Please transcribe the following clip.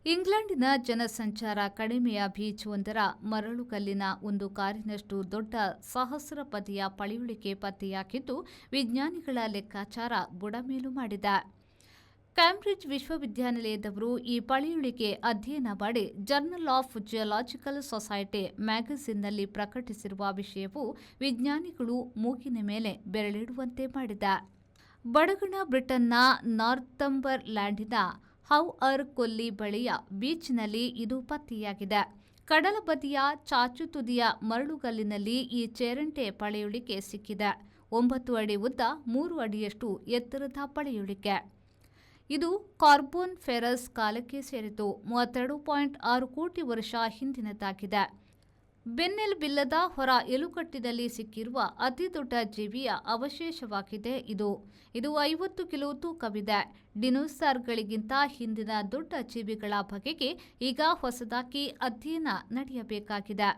ಇಂಗ್ಲೆಂಡಿನ ಜನಸಂಚಾರ ಕಡಿಮೆಯ ಬೀಚ್ ಮರಳುಗಲ್ಲಿನ ಒಂದು ಕಾರಿನಷ್ಟು ದೊಡ್ಡ ಸಹಸ್ರಪದಿಯ ಪಳೆಯುಳಿಕೆ ಪತ್ತೆಯಾಗಿದ್ದು, ವಿಜ್ಞಾನಿಗಳ ಲೆಕ್ಕಾಚಾರ ಬುಡಮೇಲು ಮಾಡಿದೆ. ಕ್ಯಾಂಬ್ರಿಡ್ಜ್ ವಿಶ್ವವಿದ್ಯಾನಿಲಯದವರು ಈ ಪಳೆಯುಳಿಕೆ ಅಧ್ಯಯನ ಮಾಡಿ ಜರ್ನಲ್ ಆಫ್ ಜಿಯಾಲಜಿಕಲ್ ಸೊಸೈಟಿ ಮ್ಯಾಗಜಿನ್ನಲ್ಲಿ ಪ್ರಕಟಿಸಿರುವ ವಿಷಯವು ವಿಜ್ಞಾನಿಗಳು ಮೂಗಿನ ಮೇಲೆ ಬೆರಳಿಡುವಂತೆ ಮಾಡಿದೆ. ಬಡಗಣ ಬ್ರಿಟನ್ನ ನಾರ್ಥಂಬರ್ಲ್ಯಾಂಡಿನ ಹೌಅರ್ ಕೊಲ್ಲಿ ಬಳಿಯ ಬೀಚ್ನಲ್ಲಿ ಇದು ಪತ್ತೆಯಾಗಿದೆ. ಕಡಲ ಬದಿಯ ಚಾಚುತುದಿಯ ಮರಳುಗಲ್ಲಿನಲ್ಲಿ ಈ ಚೇರಂಟೆ ಪಳೆಯುಳಿಕೆ ಸಿಕ್ಕಿದೆ. 9 ಅಡಿ ಉದ್ದ, 3 ಅಡಿಯಷ್ಟು ಎತ್ತರದ ಪಳೆಯುಳಿಕೆ. ಇದು ಕಾರ್ಬೋನಿಫೆರಸ್ ಕಾಲಕ್ಕೆ ಸೇರಿತು. 32.6 ಕೋಟಿ ವರ್ಷ ಹಿಂದಿನದಾಗಿದೆ. ಬೆನ್ನೆಲುಬಿಲ್ಲದ ಹೊರ ಎಲುಕಟ್ಟಿನಲ್ಲಿ ಸಿಕ್ಕಿರುವ ಅತಿದೊಡ್ಡ ಜೀವಿಯ ಅವಶೇಷವಾಗಿದೆ ಇದು. 50 ಕಿಲೋ ತೂಕವಿದೆ. ಡಿನೋಸಾರ್ಗಳಿಗಿಂತ ಹಿಂದಿನ ದೊಡ್ಡ ಜೀವಿಗಳ ಬಗೆಗೆ ಈಗ ಹೊಸದಾಗಿ ಅಧ್ಯಯನ ನಡೆಯಬೇಕಾಗಿದೆ.